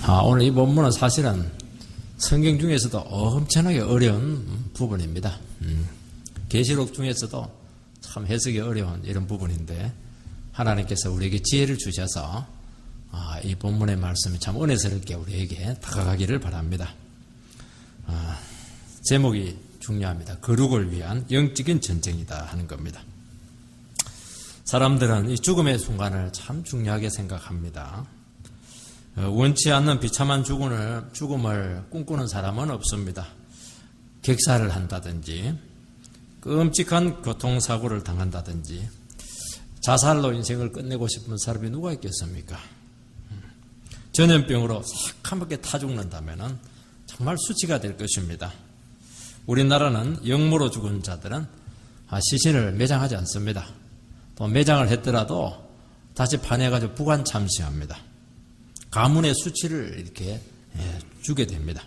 오늘 이 본문은 사실은 성경 중에서도 엄청나게 어려운 부분입니다. 계시록 중에서도 참 해석이 어려운 이런 부분인데 하나님께서 우리에게 지혜를 주셔서 이 본문의 말씀이 참 은혜스럽게 우리에게 다가가기를 바랍니다. 제목이 중요합니다. 거룩을 위한 영적인 전쟁이다 하는 겁니다. 사람들은 이 죽음의 순간을 참 중요하게 생각합니다. 원치 않는 비참한 죽음을 꿈꾸는 사람은 없습니다. 객사를 한다든지 끔찍한 교통사고를 당한다든지 자살로 인생을 끝내고 싶은 사람이 누가 있겠습니까? 전염병으로 새카맣게 타 죽는다면 정말 수치가 될 것입니다. 우리나라는 영모로 죽은 자들은 시신을 매장하지 않습니다. 또 매장을 했더라도 다시 파내가지고 부관 참시합니다. 가문의 수치를 이렇게 주게 됩니다.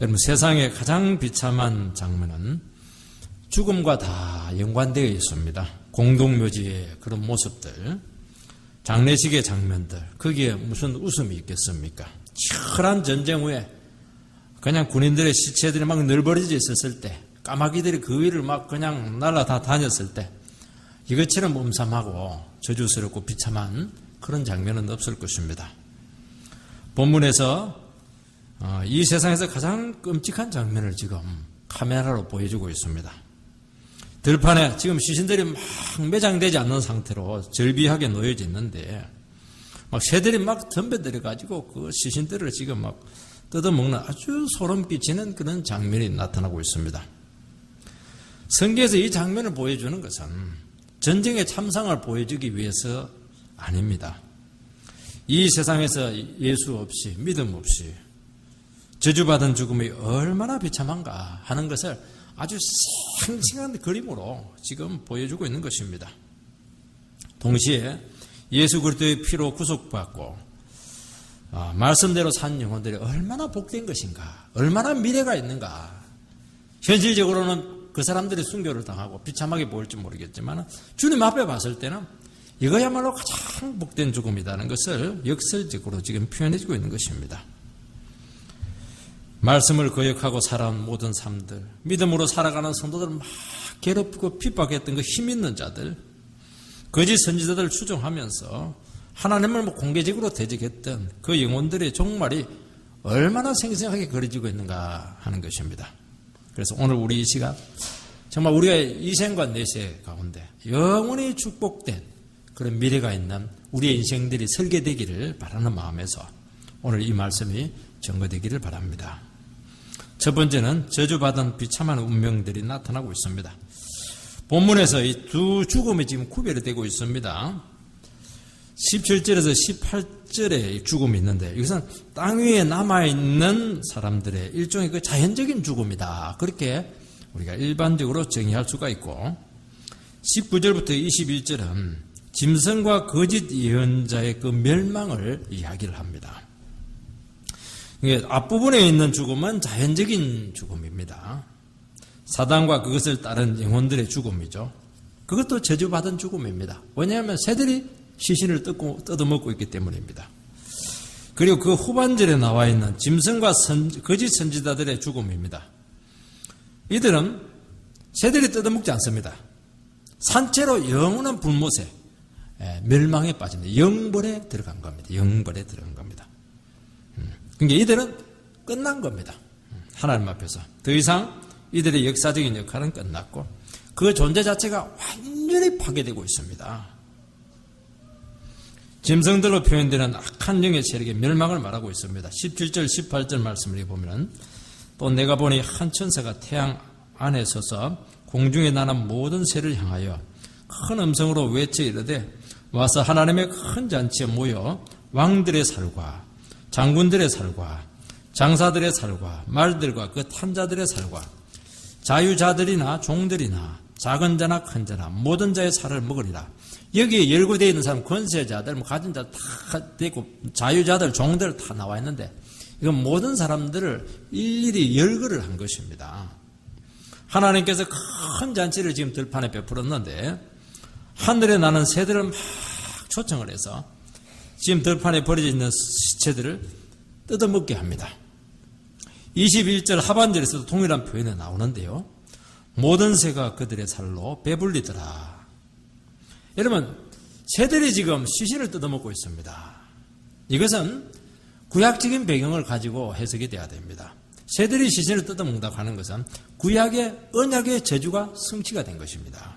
여러분, 세상의 가장 비참한 장면은 죽음과 다 연관되어 있습니다. 공동묘지의 그런 모습들, 장례식의 장면들, 거기에 무슨 웃음이 있겠습니까? 치열한 전쟁 후에 그냥 군인들의 시체들이 막 널브러져 있었을 때, 까마귀들이 그 위를 막 그냥 날아다 다녔을 때, 이것처럼 음sam하고 저주스럽고 비참한 그런 장면은 없을 것입니다. 본문에서 이 세상에서 가장 끔찍한 장면을 지금 카메라로 보여주고 있습니다. 들판에 지금 시신들이 막 매장되지 않는 상태로 절비하게 놓여져 있는데 막 새들이 막 덤벼들어가지고 그 시신들을 지금 막 뜯어먹는 아주 소름 끼치는 그런 장면이 나타나고 있습니다. 성경에서 이 장면을 보여주는 것은 전쟁의 참상을 보여주기 위해서 아닙니다. 이 세상에서 예수 없이 믿음 없이 저주받은 죽음이 얼마나 비참한가 하는 것을 아주 생생한 그림으로 지금 보여주고 있는 것입니다. 동시에 예수 그리스도의 피로 구속받고 말씀대로 산 영혼들이 얼마나 복된 것인가, 얼마나 미래가 있는가. 현실적으로는 그 사람들이 순교를 당하고 비참하게 보일지 모르겠지만 주님 앞에 봤을 때는 이거야말로 가장 복된 죽음이라는 것을 역설적으로 지금 표현해주고 있는 것입니다. 말씀을 거역하고 살아온 모든 삶들, 믿음으로 살아가는 성도들을 막 괴롭히고 핍박했던 그 힘있는 자들, 거짓 선지자들을 추종하면서 하나님을 공개적으로 대적했던 그 영혼들의 종말이 얼마나 생생하게 그려지고 있는가 하는 것입니다. 그래서 오늘 우리 이 시간 정말 우리의 이생과 내세 가운데 영원히 축복된 그런 미래가 있는 우리의 인생들이 설계되기를 바라는 마음에서 오늘 이 말씀이 전거되기를 바랍니다. 첫 번째는 저주받은 비참한 운명들이 나타나고 있습니다. 본문에서 이 두 죽음이 지금 구별이 되고 있습니다. 17절에서 18절에 죽음이 있는데 이것은 땅 위에 남아있는 사람들의 일종의 그 자연적인 죽음이다. 그렇게 우리가 일반적으로 정의할 수가 있고 19절부터 21절은 짐승과 거짓 예언자의 그 멸망을 이야기를 합니다. 이게 앞부분에 있는 죽음은 자연적인 죽음입니다. 사단과 그것을 따른 영혼들의 죽음이죠. 그것도 저주받은 죽음입니다. 왜냐하면 새들이 시신을 뜯어먹고 있기 때문입니다. 그리고 그 후반절에 나와 있는 짐승과 거짓 선지자들의 죽음입니다. 이들은 새들이 뜯어먹지 않습니다. 산채로 영원한 불못에 멸망에 빠집니다. 영벌에 들어간 겁니다. 영벌에 들어간 겁니다. 그러니까 이들은 끝난 겁니다. 하나님 앞에서 더 이상 이들의 역사적인 역할은 끝났고 그 존재 자체가 완전히 파괴되고 있습니다. 짐승들로 표현되는 악한 영의 세력의 멸망을 말하고 있습니다. 17절 18절 말씀을 보면 또 내가 보니 한 천사가 태양 안에 서서 공중에 나는 모든 새를 향하여 큰 음성으로 외쳐 이르되 와서 하나님의 큰 잔치에 모여 왕들의 살과 장군들의 살과 장사들의 살과 말들과 그 탄자들의 살과 자유자들이나 종들이나 작은 자나 큰 자나 모든 자의 살을 먹으리라. 여기에 열거되어 있는 사람, 권세자들, 가진 자들 다 되고 자유자들, 종들 다 나와 있는데 이건 모든 사람들을 일일이 열거를 한 것입니다. 하나님께서 큰 잔치를 지금 들판에 베풀었는데 하늘에 나는 새들을 막 초청을 해서 지금 들판에 버려져 있는 시체들을 뜯어먹게 합니다. 21절 하반절에서도 동일한 표현이 나오는데요. 모든 새가 그들의 살로 배불리더라. 여러분, 새들이 지금 시신을 뜯어먹고 있습니다. 이것은 구약적인 배경을 가지고 해석이 돼야 됩니다. 새들이 시신을 뜯어먹는다고 하는 것은 구약의 언약의 저주가 성취가 된 것입니다.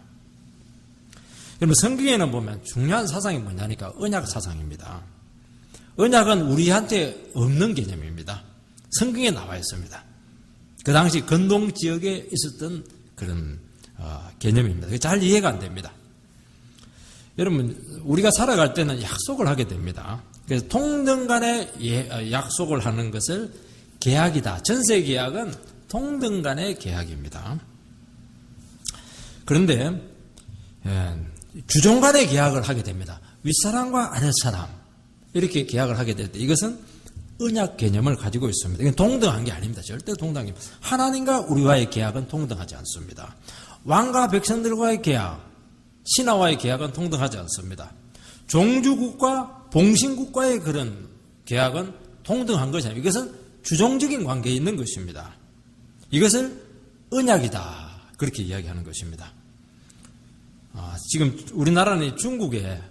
여러분, 성경에는 보면 중요한 사상이 뭐냐니까 언약 사상입니다. 언약은 우리한테 없는 개념입니다. 성경에 나와 있습니다. 그 당시 건동 지역에 있었던 그런 개념입니다. 잘 이해가 안 됩니다. 여러분, 우리가 살아갈 때는 약속을 하게 됩니다. 그래서 통등 간에 약속을 하는 것을 계약이다. 전세 계약은 통등 간의 계약입니다. 그런데 주종 간의 계약을 하게 됩니다. 윗사람과 아랫사람 이렇게 계약을 하게 될 때 이것은 언약 개념을 가지고 있습니다. 이건 동등한 게 아닙니다. 절대 동등한 게 아닙니다. 하나님과 우리와의 계약은 동등하지 않습니다. 왕과 백성들과의 계약, 신하와의 계약은 동등하지 않습니다. 종주국과 봉신국과의 그런 계약은 동등한 것이 아닙니다. 이것은 주종적인 관계에 있는 것입니다. 이것을 언약이다. 그렇게 이야기하는 것입니다. 지금 우리나라는 중국에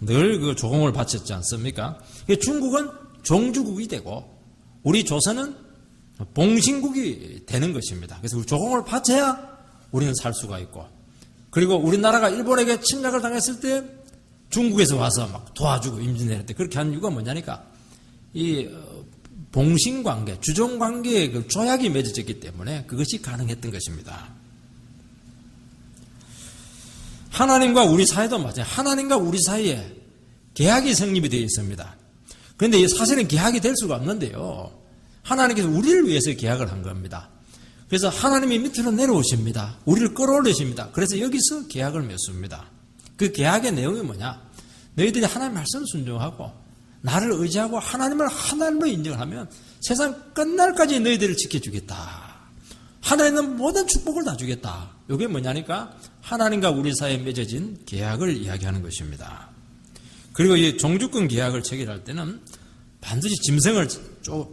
늘 그 조공을 바쳤지 않습니까? 중국은 종주국이 되고 우리 조선은 봉신국이 되는 것입니다. 그래서 우리 조공을 바쳐야 우리는 살 수가 있고, 그리고 우리나라가 일본에게 침략을 당했을 때 중국에서 와서 막 도와주고 임진왜란 때 그렇게 한 이유가 뭐냐니까 이 봉신관계, 주종관계의 그 조약이 맺어졌기 때문에 그것이 가능했던 것입니다. 하나님과 우리 사이도 마찬가지예요. 하나님과 우리 사이에 계약이 성립이 되어 있습니다. 그런데 사실은 계약이 될 수가 없는데요. 하나님께서 우리를 위해서 계약을 한 겁니다. 그래서 하나님이 밑으로 내려오십니다. 우리를 끌어올리십니다. 그래서 여기서 계약을 맺습니다. 그 계약의 내용이 뭐냐? 너희들이 하나님 말씀을 순종하고 나를 의지하고 하나님을 하나님으로 인정을 하면 세상 끝날까지 너희들을 지켜주겠다. 하늘에 있는 모든 축복을 다 주겠다. 이게 뭐냐니까 하나님과 우리 사이에 맺어진 계약을 이야기하는 것입니다. 그리고 이 종주권 계약을 체결할 때는 반드시 짐승을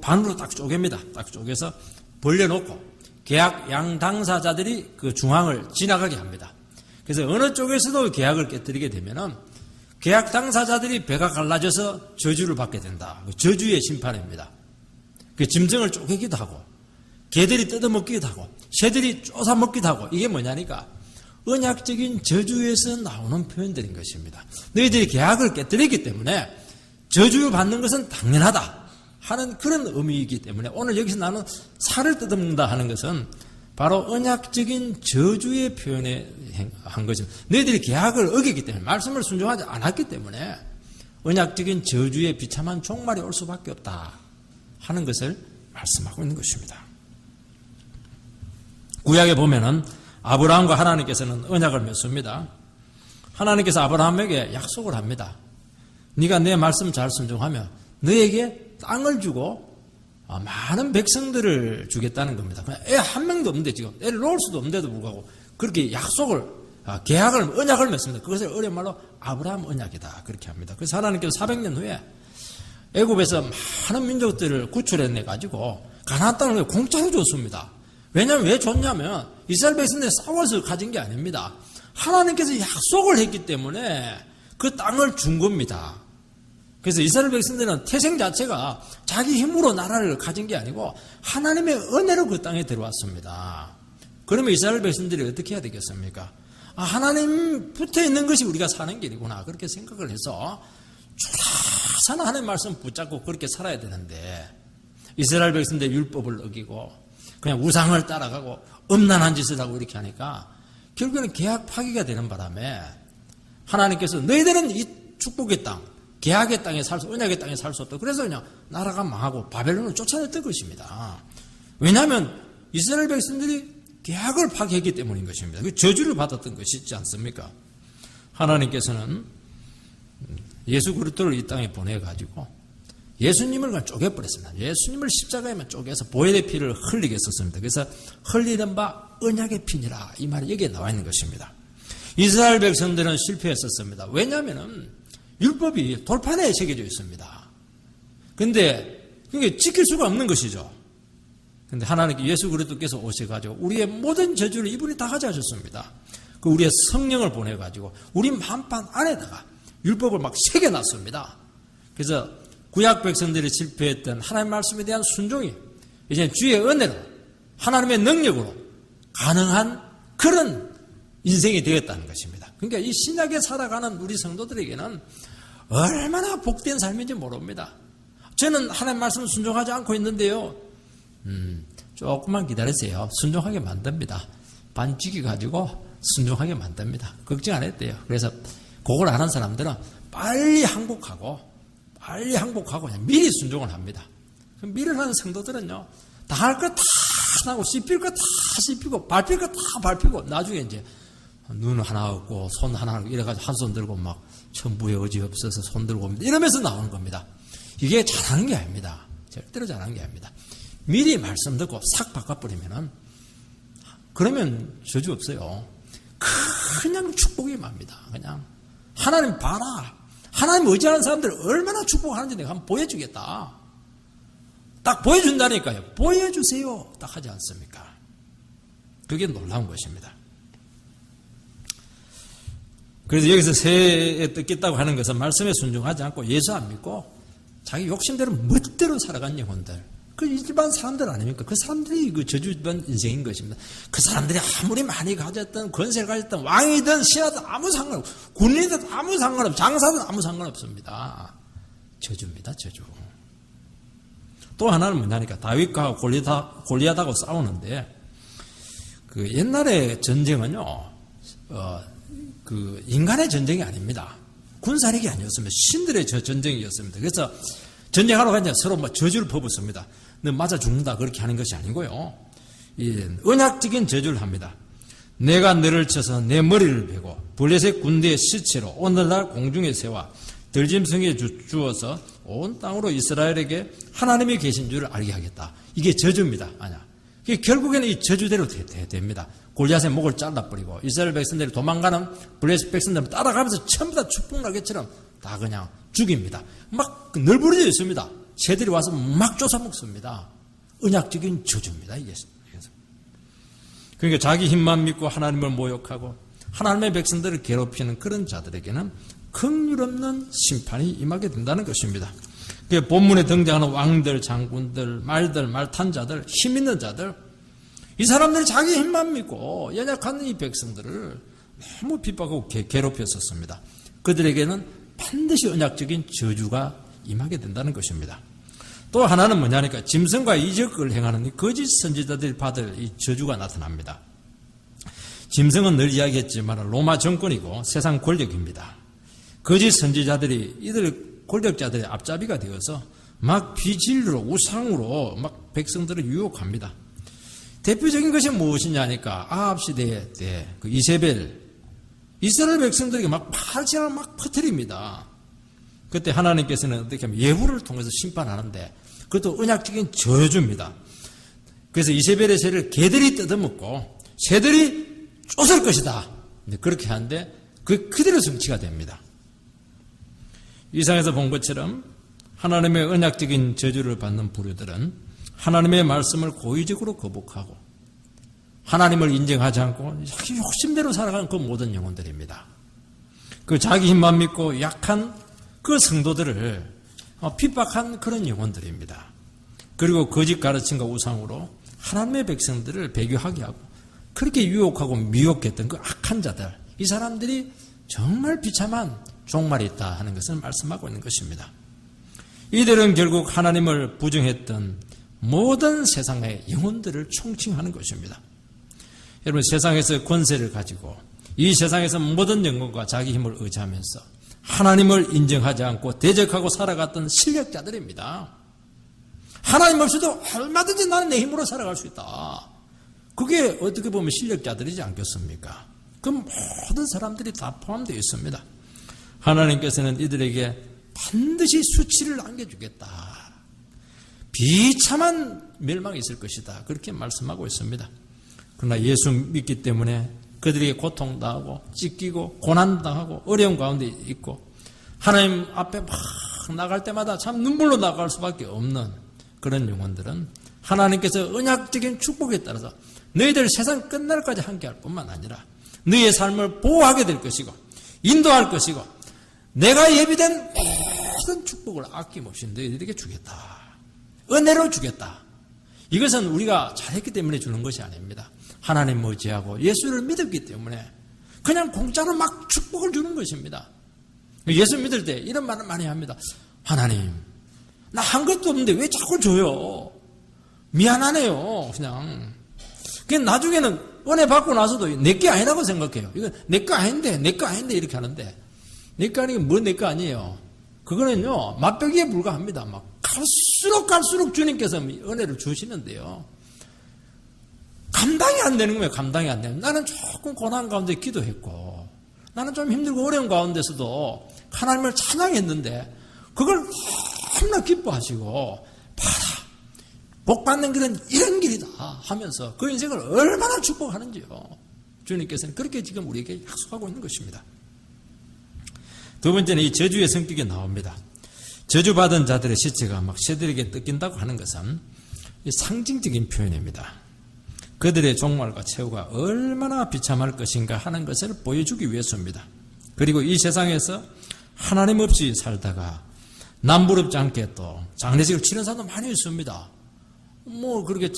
반으로 딱 쪼갭니다. 딱 쪼개서 벌려놓고 계약 양 당사자들이 그 중앙을 지나가게 합니다. 그래서 어느 쪽에서도 계약을 깨뜨리게 되면은 계약 당사자들이 배가 갈라져서 저주를 받게 된다. 저주의 심판입니다. 그 짐승을 쪼개기도 하고 개들이 뜯어먹기도 하고 새들이 쫓아먹기도 하고, 이게 뭐냐니까 언약적인 저주에서 나오는 표현들인 것입니다. 너희들이 계약을 깨뜨리기 때문에 저주 받는 것은 당연하다 하는 그런 의미이기 때문에 오늘 여기서 나는 살을 뜯어먹는다 하는 것은 바로 언약적인 저주의 표현에 한 것입니다. 너희들이 계약을 어기기 때문에, 말씀을 순종하지 않았기 때문에 언약적인 저주의 비참한 종말이 올 수밖에 없다 하는 것을 말씀하고 있는 것입니다. 구약에 보면은 아브라함과 하나님께서는 언약을 맺습니다. 하나님께서 아브라함에게 약속을 합니다. 네가 내 말씀 잘 순종하면 너에게 땅을 주고 많은 백성들을 주겠다는 겁니다. 애 한 명도 없는데, 지금 애를 놓을 수도 없는데도 불구하고 그렇게 약속을, 계약을, 언약을 맺습니다. 그것을 어려운 말로 아브라함 언약이다 그렇게 합니다. 그래서 하나님께서 400년 후에 애굽에서 많은 민족들을 구출해내 가지고 가나안 땅을 공짜로 줬습니다. 왜냐하면 왜 줬냐면 이스라엘 백성들이 싸워서 가진 게 아닙니다. 하나님께서 약속을 했기 때문에 그 땅을 준 겁니다. 그래서 이스라엘 백성들은 태생 자체가 자기 힘으로 나라를 가진 게 아니고 하나님의 은혜로 그 땅에 들어왔습니다. 그러면 이스라엘 백성들이 어떻게 해야 되겠습니까? 하나님 붙어 있는 것이 우리가 사는 길이구나 그렇게 생각을 해서 주라산 하나님의 말씀 붙잡고 그렇게 살아야 되는데, 이스라엘 백성들의 율법을 어기고 그냥 우상을 따라가고 음란한 짓을 하고 이렇게 하니까 결국에는 계약 파기가 되는 바람에 하나님께서 너희들은 이 축복의 땅, 계약의 땅에 살 수, 언약의 땅에 살 수 없다. 그래서 그냥 나라가 망하고 바벨론을 쫓아냈던 것입니다. 왜냐하면 이스라엘 백성들이 계약을 파기했기 때문인 것입니다. 그 저주를 받았던 것이지 않습니까? 하나님께서는 예수 그리스도를 이 땅에 보내가지고 예수님을 그냥 쪼개버렸습니다. 예수님을 십자가에만 쪼개서 보혈의 피를 흘리게 했었습니다. 그래서 흘리는 바 언약의 피니라, 이 말이 여기에 나와 있는 것입니다. 이스라엘 백성들은 실패했었습니다. 왜냐하면 율법이 돌판에 새겨져 있습니다. 그런데 그게 지킬 수가 없는 것이죠. 그런데 하나님께 예수 그리스도께서 오셔가지고 우리의 모든 저주를 이분이 다 가져가셨습니다. 그 우리의 성령을 보내가지고 우리 마음판 안에다가 율법을 막 새겨놨습니다. 그래서 구약 백성들이 실패했던 하나님의 말씀에 대한 순종이 이제 주의 은혜로 하나님의 능력으로 가능한 그런 인생이 되었다는 것입니다. 그러니까 이 신약에 살아가는 우리 성도들에게는 얼마나 복된 삶인지 모릅니다. 저는 하나님 말씀 순종하지 않고 있는데요. 조금만 기다리세요. 순종하게 만듭니다. 반죽이 가지고 순종하게 만듭니다. 걱정 안 했대요. 그래서 그걸 아는 사람들은 빨리 항복하고 그냥 미리 순종을 합니다. 미를 하는 성도들은요, 다 할 거 다 하고 씹힐 거 다 씹히고 밟힐 거 다 밟히고 나중에 이제 눈 하나 없고 손 하나 없고 이래가지고 한 손 들고 막 천부에 의지 없어서 손 들고 이러면서 나오는 겁니다. 이게 잘하는 게 아닙니다. 절대로 잘하는 게 아닙니다. 미리 말씀 듣고 싹 바꿔버리면은 그러면 저주 없어요. 그냥 축복이 맙니다. 그냥 하나님 봐라. 하나님 의지하는 사람들 얼마나 축복하는지 내가 한번 보여주겠다. 딱 보여준다니까요. 보여주세요. 딱 하지 않습니까? 그게 놀라운 것입니다. 그래서 여기서 새에 뜯겠다고 하는 것은 말씀에 순종하지 않고 예수 안 믿고 자기 욕심대로 멋대로 살아간 영혼들. 그 일반 사람들 아닙니까? 그 사람들이 그 저주받은 인생인 것입니다. 그 사람들이 아무리 많이 가졌던 권세를 가졌던 왕이든 신하든 아무 상관없고 군인이든 아무 상관없고 장사든 아무 상관없습니다. 저주입니다. 저주. 또 하나는 뭐냐니까 다윗과 골리앗하고 싸우는데 그 옛날에 전쟁은요 그 인간의 전쟁이 아닙니다. 군사력이 아니었습니다. 신들의 전쟁이었습니다. 그래서 전쟁하러 가니까 서로 저주를 퍼붓습니다. 너 맞아 죽는다 그렇게 하는 것이 아니고요. 언약적인 저주를 합니다. 내가 너를 쳐서 내 머리를 베고 블레셋 군대의 시체로 오늘날 공중의 새와 들짐승에 주어서 온 땅으로 이스라엘에게 하나님이 계신 줄을 알게 하겠다. 이게 저주입니다. 아니야. 결국에는 이 저주대로 됩니다. 골리앗의 목을 잘라버리고 이스라엘 백성들이 도망가는 블레셋 백성들을 따라가면서 전부 다 축복나게처럼 다 그냥 죽입니다. 막 널브러져 있습니다. 새들이 와서 막 쫓아먹습니다. 언약적인 저주입니다. 이게. 그러니까 자기 힘만 믿고 하나님을 모욕하고 하나님의 백성들을 괴롭히는 그런 자들에게는 긍휼 없는 심판이 임하게 된다는 것입니다. 본문에 등장하는 왕들, 장군들, 말탄 자들, 힘 있는 자들, 이 사람들이 자기 힘만 믿고 연약한 이 백성들을 너무 핍박하고 괴롭혔었습니다. 그들에게는 반드시 언약적인 저주가 임하게 된다는 것입니다. 또 하나는 뭐냐니까 짐승과 이적을 행하는 이 거짓 선지자들이 받을 이 저주가 나타납니다. 짐승은 늘 이야기했지만 로마 정권이고 세상 권력입니다. 거짓 선지자들이 이들 권력자들의 앞잡이가 되어서 막 비진리로 우상으로 막 백성들을 유혹합니다. 대표적인 것이 무엇이냐니까 아합 시대에 그 이세벨 이스라엘 백성들에게 막 팔짱을 막 퍼뜨립니다. 그때 하나님께서는 어떻게 하면 예후를 통해서 심판하는데 그것도 언약적인 저주입니다. 그래서 이세벨의 새를 개들이 뜯어먹고 새들이 쫓을 것이다. 그렇게 하는데 그 그대로 성취가 됩니다. 이상에서 본 것처럼 하나님의 언약적인 저주를 받는 부류들은 하나님의 말씀을 고의적으로 거북하고 하나님을 인정하지 않고 자기 욕심대로 살아가는 그 모든 영혼들입니다. 그 자기 힘만 믿고 약한 그 성도들을 핍박한 그런 영혼들입니다. 그리고 거짓 가르침과 우상으로 하나님의 백성들을 배교하게 하고 그렇게 유혹하고 미혹했던 그 악한 자들, 이 사람들이 정말 비참한 종말이 있다 하는 것을 말씀하고 있는 것입니다. 이들은 결국 하나님을 부정했던 모든 세상의 영혼들을 총칭하는 것입니다. 여러분, 세상에서 권세를 가지고 이 세상에서 모든 영혼과 자기 힘을 의지하면서 하나님을 인정하지 않고 대적하고 살아갔던 실력자들입니다. 하나님 없이도 얼마든지 나는 내 힘으로 살아갈 수 있다. 그게 어떻게 보면 실력자들이지 않겠습니까? 그 모든 사람들이 다 포함되어 있습니다. 하나님께서는 이들에게 반드시 수치를 안겨주겠다. 비참한 멸망이 있을 것이다. 그렇게 말씀하고 있습니다. 그러나 예수 믿기 때문에 그들에게 고통당하고 찢기고 고난당하고 어려운 가운데 있고 하나님 앞에 막 나갈 때마다 참 눈물로 나갈 수밖에 없는 그런 영혼들은 하나님께서 언약적인 축복에 따라서 너희들 세상 끝날까지 함께할 뿐만 아니라 너희의 삶을 보호하게 될 것이고 인도할 것이고 내가 예비된 모든 축복을 아낌없이 너희들에게 주겠다. 은혜로 주겠다. 이것은 우리가 잘했기 때문에 주는 것이 아닙니다. 하나님 의지하고 예수를 믿었기 때문에 그냥 공짜로 막 축복을 주는 것입니다. 예수 믿을 때 이런 말을 많이 합니다. 하나님, 나 한 것도 없는데 왜 자꾸 줘요? 미안하네요. 그냥 나중에는 은혜 받고 나서도 내 게 아니라고 생각해요. 이거 내 거 아닌데 이렇게 하는데 내 거 아니고 뭐 내 거 아니에요. 그거는요 맛보기에 불과합니다. 막 갈수록 주님께서 은혜를 주시는데요. 감당이 안 되는 거예요. 감당이 안 되는. 나는 조금 고난 가운데 기도했고 나는 좀 힘들고 어려운 가운데서도 하나님을 찬양했는데 그걸 너무나 기뻐하시고 봐라 복 받는 길은 이런 길이다 하면서 그 인생을 얼마나 축복하는지요. 주님께서는 그렇게 지금 우리에게 약속하고 있는 것입니다. 두 번째는 이 저주의 성격이 나옵니다. 저주받은 자들의 시체가 막 새들에게 뜯긴다고 하는 것은 상징적인 표현입니다. 그들의 종말과 최후가 얼마나 비참할 것인가 하는 것을 보여주기 위해서입니다. 그리고 이 세상에서 하나님 없이 살다가 남부럽지 않게 또 장례식을 치는 사람도 많이 있습니다. 뭐 그렇게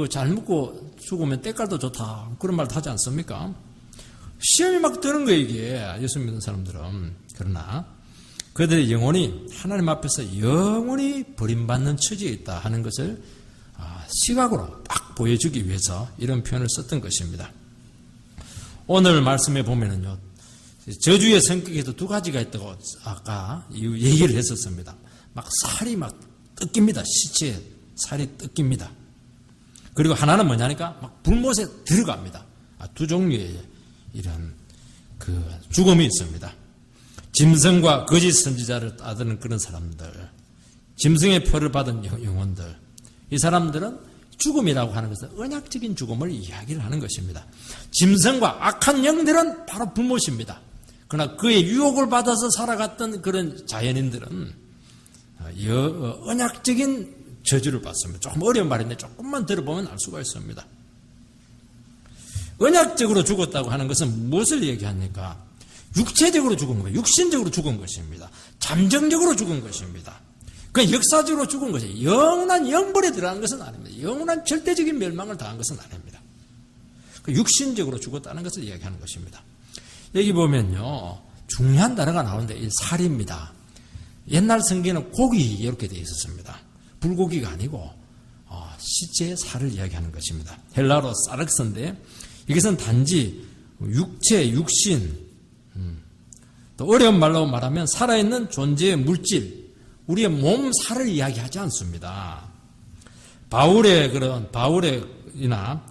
잘 먹고 죽으면 때깔도 좋다 그런 말도 하지 않습니까? 시험이 막 드는 거예요 이게 예수 믿는 사람들은. 그러나 그들의 영혼이 하나님 앞에서 영원히 버림받는 처지에 있다 하는 것을 시각으로 딱 보여주기 위해서 이런 표현을 썼던 것입니다. 오늘 말씀에 보면은요 저주의 성격에도 두 가지가 있다고 아까 얘기를 했었습니다. 막 살이 막 뜯깁니다. 시체에 살이 뜯깁니다. 그리고 하나는 뭐냐니까 막 불못에 들어갑니다. 두 종류의 이런 그 죽음이 있습니다. 짐승과 거짓 선지자를 따르는 그런 사람들, 짐승의 표를 받은 영혼들, 이 사람들은 죽음이라고 하는 것은 언약적인 죽음을 이야기를 하는 것입니다. 짐승과 악한 영들은 바로 불못입니다. 그러나 그의 유혹을 받아서 살아갔던 그런 자연인들은 언약적인 저주를 받습니다. 조금 어려운 말인데 조금만 들어보면 알 수가 있습니다. 언약적으로 죽었다고 하는 것은 무엇을 얘기합니까? 육체적으로 죽은 거예요. 육신적으로 죽은 것입니다. 잠정적으로 죽은 것입니다. 그 역사적으로 죽은 것이 영원한 영벌에 들어간 것은 아닙니다. 영원한 절대적인 멸망을 당한 것은 아닙니다. 그 육신적으로 죽었다는 것을 이야기하는 것입니다. 여기 보면요 중요한 단어가 나오는데 이 살입니다. 옛날 성경에는 고기 이렇게 되어 있었습니다. 불고기가 아니고 시체의 살을 이야기하는 것입니다. 헬라어로 사르크스인데 이것은 단지 육체, 육신 또 어려운 말로 말하면 살아있는 존재의 물질 우리의 몸 살을 이야기하지 않습니다. 바울이나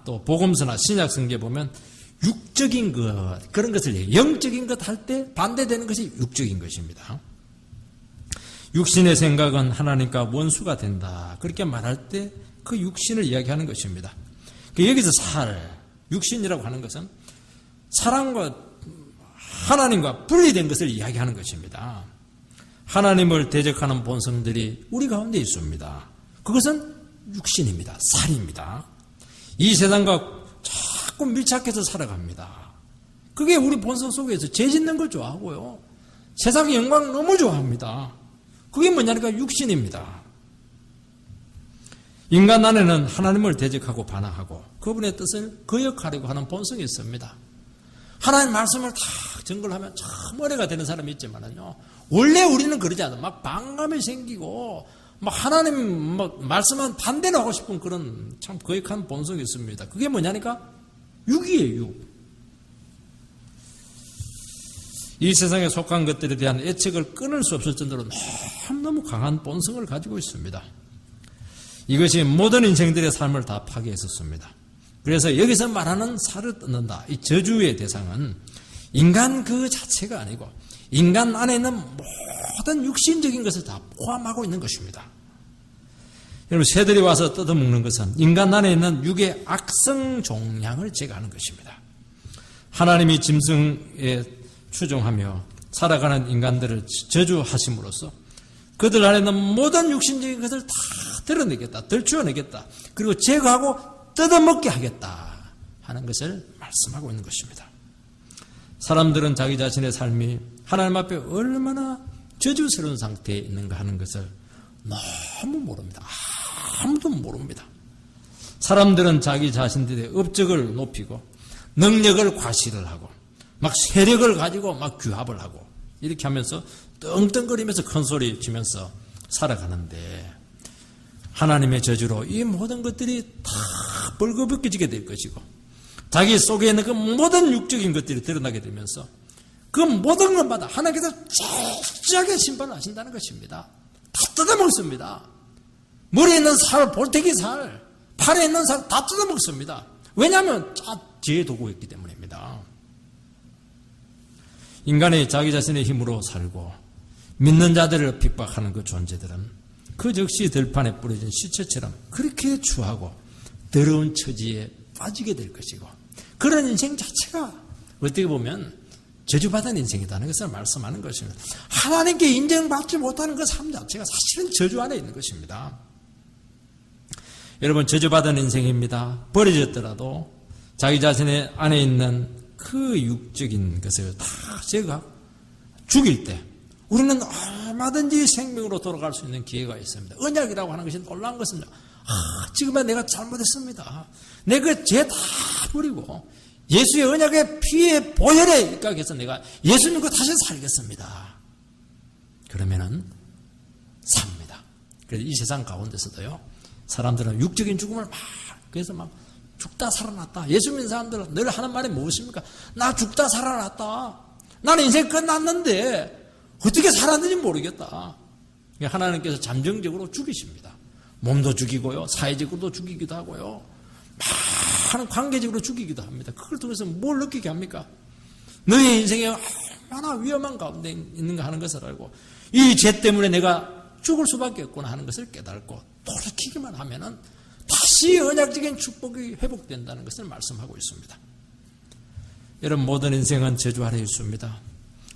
또 복음서나 신약 성경에 보면 육적인 것 그런 것을 얘기해요. 영적인 것 할 때 반대되는 것이 육적인 것입니다. 육신의 생각은 하나님과 원수가 된다. 그렇게 말할 때 그 육신을 이야기하는 것입니다. 여기서 육신이라고 하는 것은 사랑과 하나님과 분리된 것을 이야기하는 것입니다. 하나님을 대적하는 본성들이 우리 가운데 있습니다. 그것은 육신입니다. 살입니다. 이 세상과 자꾸 밀착해서 살아갑니다. 그게 우리 본성 속에서 죄 짓는 걸 좋아하고요. 세상의 영광 너무 좋아합니다. 그게 뭐냐니까 육신입니다. 인간 안에는 하나님을 대적하고 반항하고 그분의 뜻을 거역하려고 하는 본성이 있습니다. 하나님 말씀을 다 증거하면 참 은혜가 되는 사람이 있지만은요. 원래 우리는 그러지 않아요. 막 반감이 생기고 막 하나님 말씀은 반대로 하고 싶은 그런 참 거역한 본성이 있습니다. 그게 뭐냐니까 육이에요. 육. 이 세상에 속한 것들에 대한 애착을 끊을 수 없을 정도로 너무 강한 본성을 가지고 있습니다. 이것이 모든 인생들의 삶을 다 파괴했었습니다. 그래서 여기서 말하는 살을 뜯는다. 이 저주의 대상은 인간 그 자체가 아니고 인간 안에 있는 모든 육신적인 것을 다 포함하고 있는 것입니다. 여러분 새들이 와서 뜯어먹는 것은 인간 안에 있는 육의 악성 종양을 제거하는 것입니다. 하나님이 짐승에 추종하며 살아가는 인간들을 저주하심으로써 그들 안에는 모든 육신적인 것을 다 드러내겠다, 들추어내겠다, 그리고 제거하고 뜯어먹게 하겠다 하는 것을 말씀하고 있는 것입니다. 사람들은 자기 자신의 삶이 하나님 앞에 얼마나 저주스러운 상태에 있는가 하는 것을 너무 모릅니다. 아무도 모릅니다. 사람들은 자기 자신들의 업적을 높이고 능력을 과시를 하고 막 세력을 가지고 막 규합을 하고 이렇게 하면서 떵떵거리면서 큰소리 치면서 살아가는데 하나님의 저주로 이 모든 것들이 다 벌거벗겨지게 될 것이고 자기 속에 있는 그 모든 육적인 것들이 드러나게 되면서 그 모든 것마다 하나님께서 철저하게 심판을 하신다는 것입니다. 다 뜯어먹습니다. 머리에 있는 살, 볼태기 살, 팔에 있는 살 다 뜯어먹습니다. 왜냐하면 죄의 도구였기 때문입니다. 인간이 자기 자신의 힘으로 살고 믿는 자들을 핍박하는 그 존재들은 그 즉시 들판에 뿌려진 시체처럼 그렇게 추하고 더러운 처지에 빠지게 될 것이고 그런 인생 자체가 어떻게 보면 저주받은 인생이라는 것을 말씀하는 것입니다. 하나님께 인정받지 못하는 그 삶 자체가 사실은 저주 안에 있는 것입니다. 여러분, 저주받은 인생입니다. 버려졌더라도 자기 자신의 안에 있는 그 육적인 것을 다 제거하고 죽일 때 우리는 얼마든지 생명으로 돌아갈 수 있는 기회가 있습니다. 언약이라고 하는 것이 놀라운 것은 지금은 내가 잘못했습니다. 내가 그 죄 다 버리고 예수의 언약의 피의 보혈에 입각해서 내가 예수 믿고 다시 살겠습니다. 그러면은 삽니다. 그래서 이 세상 가운데서도요, 사람들은 육적인 죽음을 그래서 막 죽다 살아났다. 예수 믿는 사람들은 늘 하는 말이 무엇입니까? 나 죽다 살아났다. 나는 인생 끝났는데 어떻게 살았는지 모르겠다. 하나님께서 잠정적으로 죽이십니다. 몸도 죽이고요, 사회적으로도 죽이기도 하고요, 많은 관계적으로 죽이기도 합니다. 그걸 통해서 뭘 느끼게 합니까? 너의 인생에 얼마나 위험한 가운데 있는가 하는 것을 알고 이 죄 때문에 내가 죽을 수밖에 없구나 하는 것을 깨닫고 돌이키기만 하면은 다시 언약적인 축복이 회복된다는 것을 말씀하고 있습니다. 여러분, 모든 인생은 저주 아래 있습니다.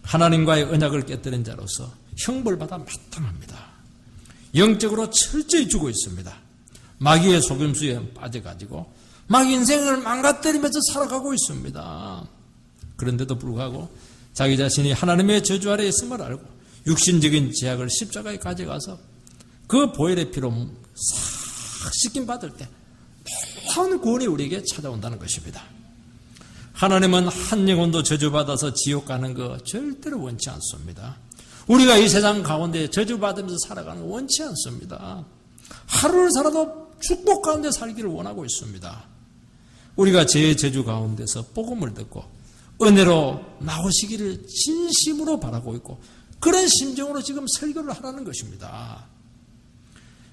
하나님과의 언약을 깨뜨린 자로서 형벌받아 마땅합니다. 영적으로 철저히 죽어 있습니다. 마귀의 속임수에 빠져가지고 막 인생을 망가뜨리면서 살아가고 있습니다. 그런데도 불구하고 자기 자신이 하나님의 저주 아래 있음을 알고 육신적인 제약을 십자가에 가져가서 그 보혈의 피로 싹 씻김받을 때 놀라운 구원이 우리에게 찾아온다는 것입니다. 하나님은 한 영혼도 저주받아서 지옥 가는 거 절대로 원치 않습니다. 우리가 이 세상 가운데 저주받으면서 살아가는 거 원치 않습니다. 하루를 살아도 축복 가운데 살기를 원하고 있습니다. 우리가 제 저주 가운데서 복음을 듣고 은혜로 나오시기를 진심으로 바라고 있고 그런 심정으로 지금 설교를 하라는 것입니다.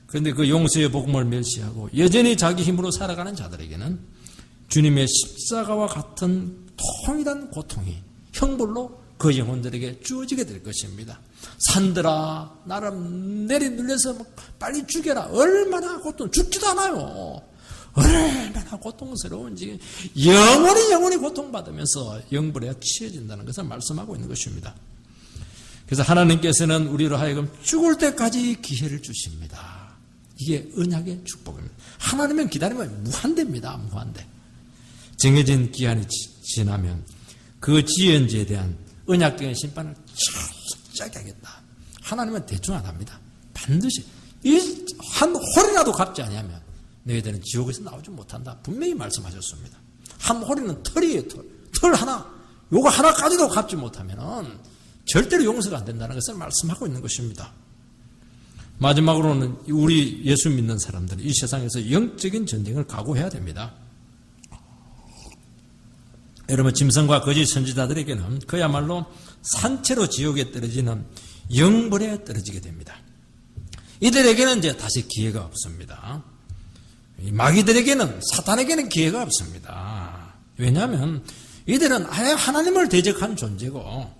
그런데 그 용서의 복음을 멸시하고 여전히 자기 힘으로 살아가는 자들에게는 주님의 십자가와 같은 통일한 고통이 형벌로 그 영혼들에게 주어지게 될 것입니다. 산들아 나를 내리눌려서 빨리 죽여라. 얼마나 고통, 죽지도 않아요. 얼마나 고통스러운지 영원히 고통받으면서 영벌에 치여진다는 것을 말씀하고 있는 것입니다. 그래서 하나님께서는 우리로 하여금 죽을 때까지 기회를 주십니다. 이게 언약의 축복입니다. 하나님은 기다리면 무한대입니다. 무한대. 정해진 기한이 지나면 그 지연지에 대한 언약적인 심판을 철저하게 하겠다. 하나님은 대충 안 합니다. 반드시 한 홀이라도 갚지 않으면 너희들은 지옥에서 나오지 못한다. 분명히 말씀하셨습니다. 한 홀이는 털이에요. 털 하나. 요거 하나까지도 갚지 못하면은 절대로 용서가 안 된다는 것을 말씀하고 있는 것입니다. 마지막으로는 우리 예수 믿는 사람들은 이 세상에서 영적인 전쟁을 각오해야 됩니다. 여러분, 짐승과 거짓 선지자들에게는 그야말로 산채로 지옥에 떨어지는 영벌에 떨어지게 됩니다. 이들에게는 이제 다시 기회가 없습니다. 마귀들에게는, 사탄에게는 기회가 없습니다. 왜냐하면 이들은 아예 하나님을 대적한 존재고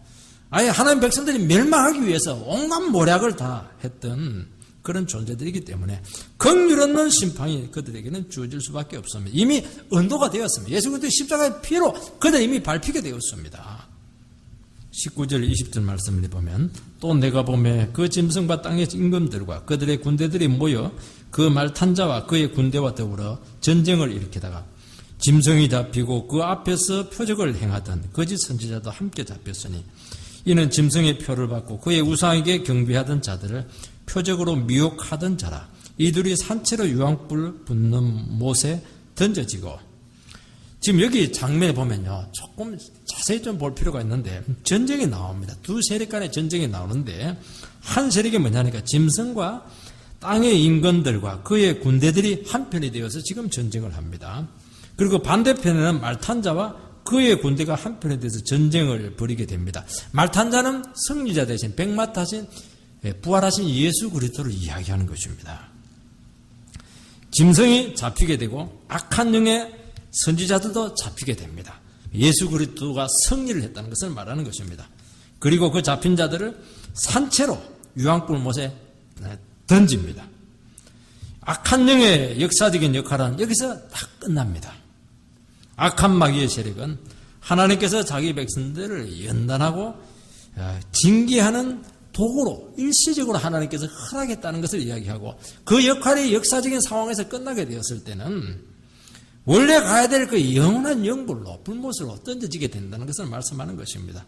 아예 하나님 백성들이 멸망하기 위해서 온갖 모략을 다 했던 그런 존재들이기 때문에 긍휼 없는 심판이 그들에게는 주어질 수밖에 없습니다. 이미 언도가 되었습니다. 예수 그리스도의 십자가의 피로 그들 이미 밟히게 되었습니다. 19절 20절 말씀을 보면 또 내가 보매 그 짐승과 땅의 임금들과 그들의 군대들이 모여 그 말 탄 자와 그의 군대와 더불어 전쟁을 일으키다가 짐승이 잡히고 그 앞에서 표적을 행하던 거짓 선지자도 함께 잡혔으니 이는 짐승의 표를 받고 그의 우상에게 경배하던 자들을 표적으로 미혹하던 자라. 이들이 산채로 유황불 붙는 못에 던져지고. 지금 여기 장면에 보면요, 조금 자세히 좀 볼 필요가 있는데 전쟁이 나옵니다. 두 세력 간의 전쟁이 나오는데 한 세력이 뭐냐니까 짐승과 땅의 임금들과 그의 군대들이 한편이 되어서 지금 전쟁을 합니다. 그리고 반대편에는 말탄자와 그의 군대가 한편에 대해서 전쟁을 벌이게 됩니다. 말탄자는 승리자 대신 백마타신 부활하신 예수 그리스도를 이야기하는 것입니다. 짐승이 잡히게 되고 악한 영의 선지자들도 잡히게 됩니다. 예수 그리스도가 승리를 했다는 것을 말하는 것입니다. 그리고 그 잡힌 자들을 산채로 유황불 못에 던집니다. 악한 영의 역사적인 역할은 여기서 다 끝납니다. 악한 마귀의 세력은 하나님께서 자기 백성들을 연단하고 징계하는 도구로 일시적으로 하나님께서 허락했다는 것을 이야기하고 그 역할이 역사적인 상황에서 끝나게 되었을 때는 원래 가야 될 그 영원한 영불로 불못으로 던져지게 된다는 것을 말씀하는 것입니다.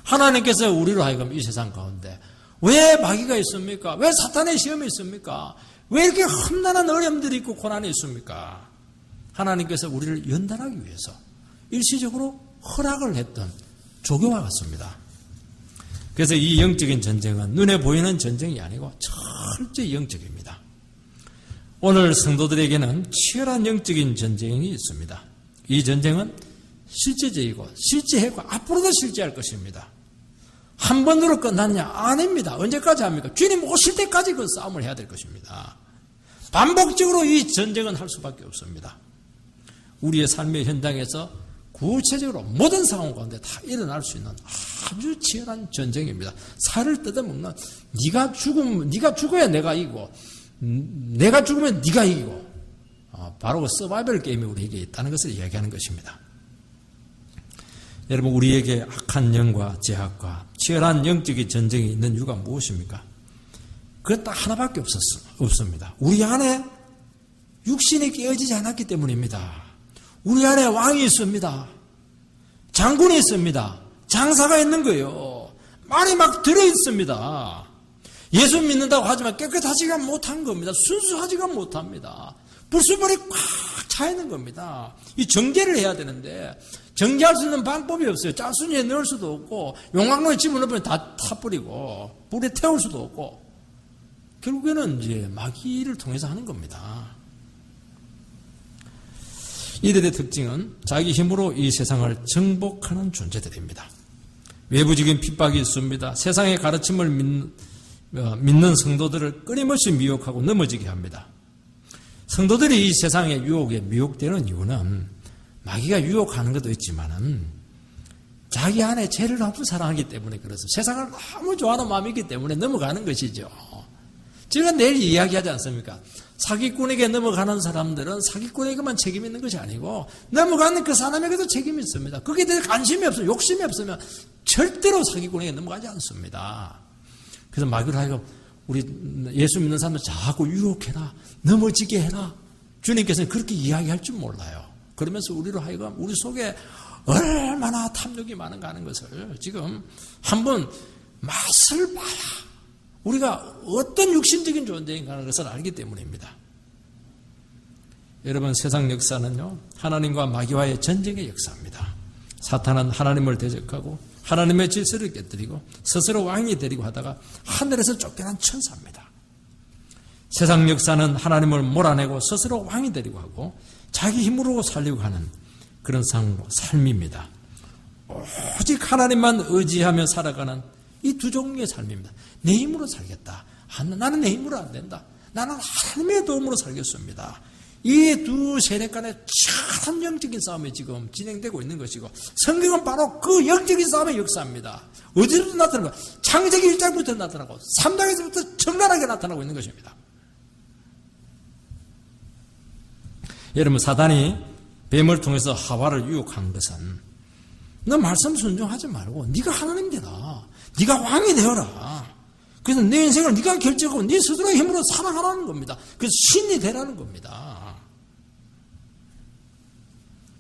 하나님께서 우리로 하여금 이 세상 가운데 왜 마귀가 있습니까? 왜 사탄의 시험이 있습니까? 왜 이렇게 험난한 어려움들이 있고 고난이 있습니까? 하나님께서 우리를 연단하기 위해서 일시적으로 허락을 했던 조교와 같습니다. 그래서 이 영적인 전쟁은 눈에 보이는 전쟁이 아니고 철저히 영적입니다. 오늘 성도들에게는 치열한 영적인 전쟁이 있습니다. 이 전쟁은 실제적이고 실제했고 앞으로도 실제할 것입니다. 한 번으로 끝났냐? 아닙니다. 언제까지 합니까? 주님 오실 때까지 그 싸움을 해야 될 것입니다. 반복적으로 이 전쟁은 할 수밖에 없습니다. 우리의 삶의 현장에서 구체적으로 모든 상황 가운데 다 일어날 수 있는 아주 치열한 전쟁입니다. 살을 뜯어먹는 네가 죽어야 내가 이기고 내가 죽으면 네가 이기고 바로 그 서바이벌 게임이 우리에게 있다는 것을 이야기하는 것입니다. 여러분 우리에게 악한 영과 제약과 치열한 영적인 전쟁이 있는 이유가 무엇입니까? 그것 딱 하나밖에 없습니다. 우리 안에 육신이 깨어지지 않았기 때문입니다. 우리 안에 왕이 있습니다. 장군이 있습니다. 장사가 있는 거예요. 말이 막 들어있습니다. 예수 믿는다고 하지만 깨끗하지가 못한 겁니다. 순수하지가 못합니다. 불순물이 꽉 차 있는 겁니다. 이 정제를 해야 되는데 정제할 수 있는 방법이 없어요. 짜순이에 넣을 수도 없고 용광로에 집어넣으면 다 타버리고 불에 태울 수도 없고 결국에는 이제 마귀를 통해서 하는 겁니다. 이들의 특징은 자기 힘으로 이 세상을 정복하는 존재들입니다. 외부적인 핍박이 있습니다. 세상의 가르침을 믿는 성도들을 끊임없이 미혹하고 넘어지게 합니다. 성도들이 이 세상의 유혹에 미혹되는 이유는 마귀가 유혹하는 것도 있지만은 자기 안에 죄를 너무 사랑하기 때문에 그렇습니다. 세상을 너무 좋아하는 마음이기 때문에 넘어가는 것이죠. 제가 내일 이야기하지 않습니까? 사기꾼에게 넘어가는 사람들은 사기꾼에게만 책임이 있는 것이 아니고 넘어가는 그 사람에게도 책임이 있습니다. 거기에 대해 관심이 없어요. 욕심이 없으면 절대로 사기꾼에게 넘어가지 않습니다. 그래서 마귀를 하여금 우리 예수 믿는 사람들 자꾸 유혹해라, 넘어지게 해라. 주님께서는 그렇게 이야기할 줄 몰라요. 그러면서 우리로 하여금 우리 속에 얼마나 탐욕이 많은가 하는 것을 지금 한번 맛을 봐야 우리가 어떤 육신적인 존재인가 하는 것을 알기 때문입니다. 여러분 세상 역사는요 하나님과 마귀와의 전쟁의 역사입니다. 사탄은 하나님을 대적하고 하나님의 질서를 깨뜨리고 스스로 왕이 되려고 하다가 하늘에서 쫓겨난 천사입니다. 세상 역사는 하나님을 몰아내고 스스로 왕이 되려고 하고 자기 힘으로 살려고 하는 그런 삶입니다. 오직 하나님만 의지하며 살아가는 이 두 종류의 삶입니다. 내 힘으로 살겠다. 나는 내 힘으로 안 된다. 나는 하나님의 도움으로 살겠습니다. 이 두 세력 간의 치열한 영적인 싸움이 지금 진행되고 있는 것이고 성경은 바로 그 영적인 싸움의 역사입니다. 어디서부터 나타나고 창세기 1장부터 나타나고 3장에서부터 정갈하게 나타나고 있는 것입니다. 여러분 사단이 뱀을 통해서 하와를 유혹한 것은 너 말씀 순종하지 말고 네가 하나님 되라. 네가 왕이 되어라. 그래서 내 인생을 네가 결정하고 네 스스로의 힘으로 살아가라는 겁니다. 그래서 신이 되라는 겁니다.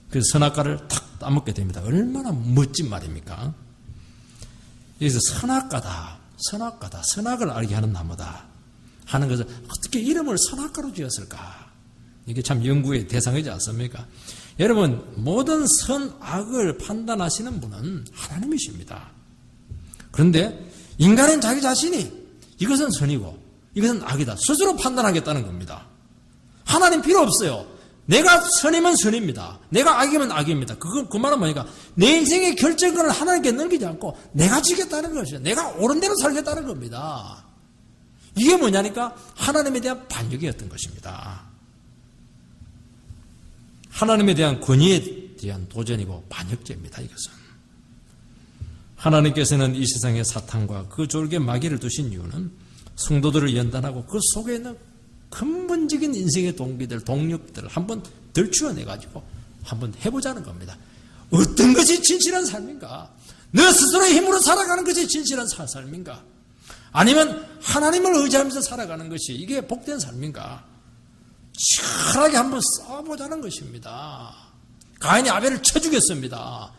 그래서 선악과를 탁 따먹게 됩니다. 얼마나 멋진 말입니까? 여기서 선악과다, 선악을 알게 하는 나무다 하는 것을 어떻게 이름을 선악과로 지었을까? 이게 참 연구의 대상이지 않습니까? 여러분, 모든 선악을 판단하시는 분은 하나님이십니다. 그런데 인간은 자기 자신이 이것은 선이고 이것은 악이다 스스로 판단하겠다는 겁니다. 하나님 필요 없어요. 내가 선이면 선입니다. 내가 악이면 악입니다. 그 말은 뭐니까 내 인생의 결정권을 하나님께 넘기지 않고 내가 지겠다는 것이죠. 내가 옳은 대로 살겠다는 겁니다. 이게 뭐냐니까 하나님에 대한 반역이었던 것입니다. 하나님에 대한 권위에 대한 도전이고 반역죄입니다. 이것은. 하나님께서는 이 세상에 사탄과 그 졸개 마귀를 두신 이유는 성도들을 연단하고 그 속에 있는 근본적인 인생의 동기들, 동력들을 한번 들추어내가지고 한번 해보자는 겁니다. 어떤 것이 진실한 삶인가? 너 스스로의 힘으로 살아가는 것이 진실한 삶인가? 아니면 하나님을 의지하면서 살아가는 것이 이게 복된 삶인가? 치열하게 한번 싸워보자는 것입니다. 가인이 아벨을 쳐 죽였습니다.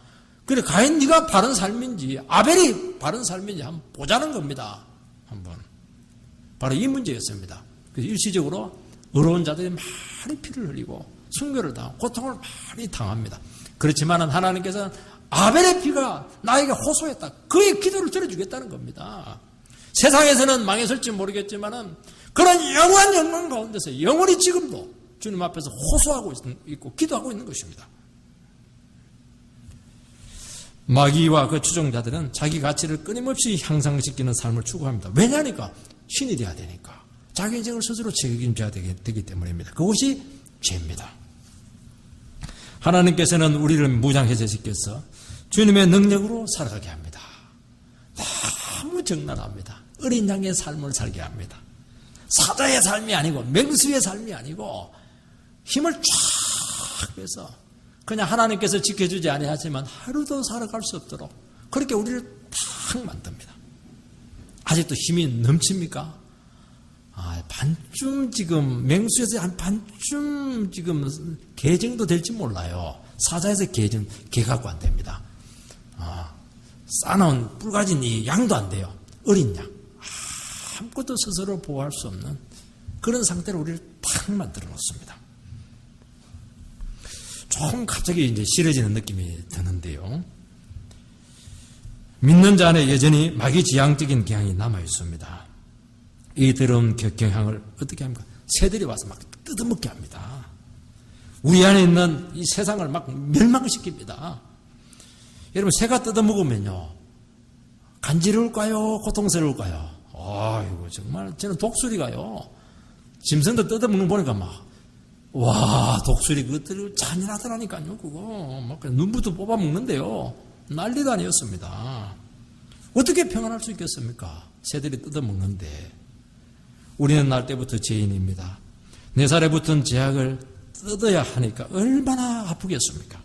그래, 가인 네가 바른 삶인지 아벨이 바른 삶인지 한번 보자는 겁니다. 한번. 바로 이 문제였습니다. 그래서 일시적으로 의로운 자들이 많이 피를 흘리고 순교를 당하고 고통을 많이 당합니다. 그렇지만 하나님께서는 아벨의 피가 나에게 호소했다. 그의 기도를 들어주겠다는 겁니다. 세상에서는 망했을지 모르겠지만 그런 영원한 영광 가운데서 영원히 지금도 주님 앞에서 호소하고 있고 기도하고 있는 것입니다. 마귀와 그 추종자들은 자기 가치를 끊임없이 향상시키는 삶을 추구합니다. 왜냐니까 신이 되어야 되니까. 자기 인생을 스스로 책임져야 되기 때문입니다. 그것이 죄입니다. 하나님께서는 우리를 무장해제시켜서 주님의 능력으로 살아가게 합니다. 너무 적나라합니다. 어린 양의 삶을 살게 합니다. 사자의 삶이 아니고 맹수의 삶이 아니고 힘을 쫙 빼서 그냥 하나님께서 지켜주지 아니하지만 하루도 살아갈 수 없도록 그렇게 우리를 탁 만듭니다. 아직도 힘이 넘칩니까? 반쯤 지금 맹수에서 한 반쯤 지금 개 정도 될지 몰라요. 사자에서 개 갖고 안 됩니다. 싸놓은 뿔 가진 이 양도 안 돼요. 어린 양. 아무것도 스스로 보호할 수 없는 그런 상태로 우리를 탁 만들어 놓습니다. 조금 갑자기 이제 싫어지는 느낌이 드는데요. 믿는 자 안에 여전히 마귀지향적인 경향이 남아 있습니다. 이 더러운 경향을 어떻게 합니까? 새들이 와서 막 뜯어먹게 합니다. 우리 안에 있는 이 세상을 막 멸망시킵니다. 여러분, 새가 뜯어먹으면요, 간지러울까요? 고통스러울까요? 아이고, 정말 저는 독수리가요, 짐승도 뜯어먹는 거 보니까 와, 독수리 그것들 잔인하더라니까요. 그거 막 눈부터 뽑아먹는데요, 난리도 아니었습니다. 어떻게 평안할 수 있겠습니까? 새들이 뜯어먹는데. 우리는 날 때부터 죄인입니다. 4살에 붙은 죄악을 뜯어야 하니까 얼마나 아프겠습니까?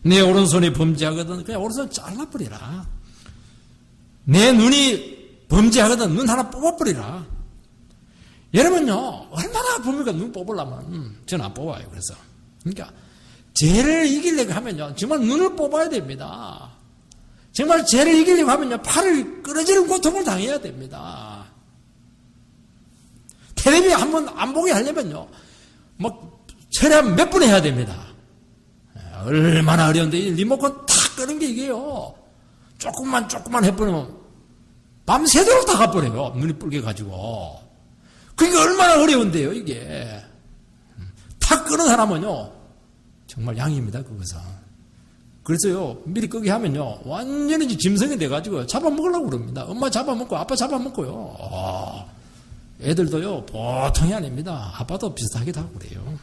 내 오른손이 범죄하거든 그냥 오른손 잘라버리라. 내 눈이 범죄하거든 눈 하나 뽑아버리라. 여러분요, 얼마나 아픕니까? 눈 뽑으려면. 저는 안 뽑아요. 그래서. 그러니까 죄를 이기려고 하면요, 정말 눈을 뽑아야 됩니다. 정말 죄를 이기려고 하면요, 팔을 끊어지는 고통을 당해야 됩니다. 텔레비 한번 안 보게 하려면요, 철회하면 몇 분 해야 됩니다. 얼마나 어려운데, 이 리모컨 탁 끄는 게 이게요, 조금만 해버리면 밤새도록 다 가버려요. 눈이 붉게가지고. 그게 얼마나 어려운데요, 이게. 탁 끄는 사람은요, 정말 양입니다, 그것은. 그래서요, 미리 끄게 하면요, 완전히 짐승이 돼가지고 잡아먹으려고 그럽니다. 엄마 잡아먹고, 아빠 잡아먹고요. 애들도요, 보통이 아닙니다. 아빠도 비슷하기도 하고 그래요.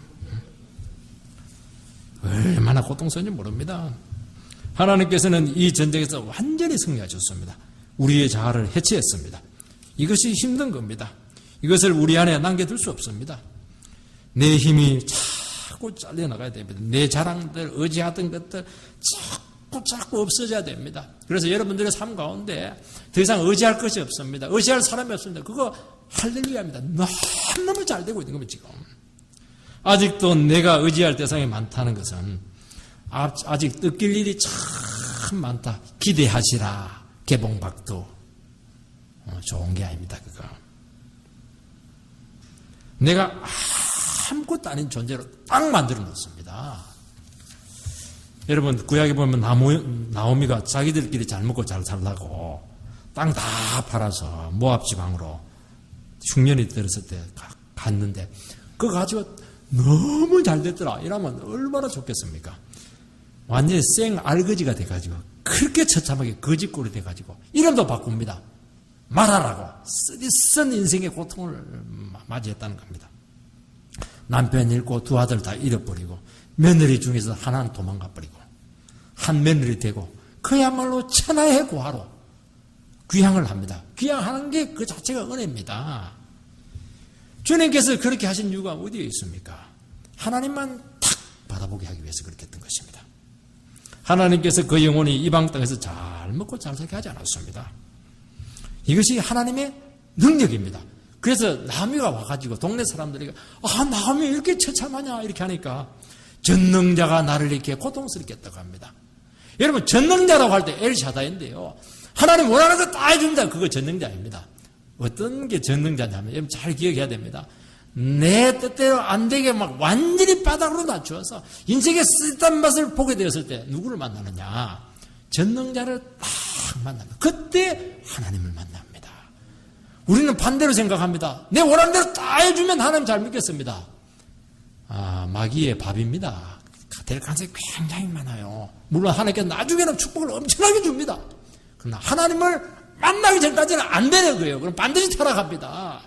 얼마나 고통스러운지 모릅니다. 하나님께서는 이 전쟁에서 완전히 승리하셨습니다. 우리의 자아를 해체했습니다. 이것이 힘든 겁니다. 이것을 우리 안에 남겨둘 수 없습니다. 내 힘이 자꾸 잘려나가야 됩니다. 내 자랑들, 의지하던 것들 자꾸 자꾸 없어져야 됩니다. 그래서 여러분들의 삶 가운데 더 이상 의지할 것이 없습니다. 의지할 사람이 없습니다. 그거 할렐루야입니다. 너무너무 잘 되고 있는 겁니다, 지금. 아직도 내가 의지할 대상이 많다는 것은 아직 느낄 일이 참 많다. 기대하시라. 개봉박도 좋은 게 아닙니다, 그거. 내가 아무것도 아닌 존재로 딱 만들어 놓습니다. 여러분, 구약에 보면 나오미가 자기들끼리 잘 먹고 잘 살라고 땅 다 팔아서 모압 지방으로 흉년이 들었을 때 갔는데 그거 가지고 너무 잘 됐더라. 이러면 얼마나 좋겠습니까? 완전히 생 알거지가 돼가지고 그렇게 처참하게 거지꼴이 돼가지고 이름도 바꿉니다. 말하라고 쓰디쓴 인생의 고통을 맞이했다는 겁니다. 남편 잃고 두 아들 다 잃어버리고 며느리 중에서 하나는 도망가 버리고 한 며느리 되고 그야말로 천하의 고아로 귀향을 합니다. 귀향하는 게 그 자체가 은혜입니다. 주님께서 그렇게 하신 이유가 어디에 있습니까? 하나님만 탁 바라보게 하기 위해서 그렇게 했던 것입니다. 하나님께서 그 영혼이 이방 땅에서 잘 먹고 잘 살게 하지 않았습니다. 이것이 하나님의 능력입니다. 그래서 나오미가 와가지고 동네 사람들이 나오미 이렇게 처참하냐 이렇게 하니까 전능자가 나를 이렇게 고통스럽게 했다고 합니다. 여러분, 전능자라고 할 때 엘샤다인데요, 하나님 원하는 거 다 해줍니다. 그거 전능자입니다. 어떤 게 전능자냐면 여러분 잘 기억해야 됩니다. 내 뜻대로 안 되게 막 완전히 바닥으로 낮추어서 인생의 쓸데없는 맛을 보게 되었을 때 누구를 만나느냐? 전능자를 딱 만납니다. 그때 하나님을 만납니다. 우리는 반대로 생각합니다. 내 원하는 대로 다 해주면 하나님 잘 믿겠습니다. 마귀의 밥입니다. 될 가능성이 굉장히 많아요. 물론 하나님께서 나중에는 축복을 엄청나게 줍니다. 그러나 하나님을 만나기 전까지는 안 되는 거예요. 그럼 반드시 타락합니다.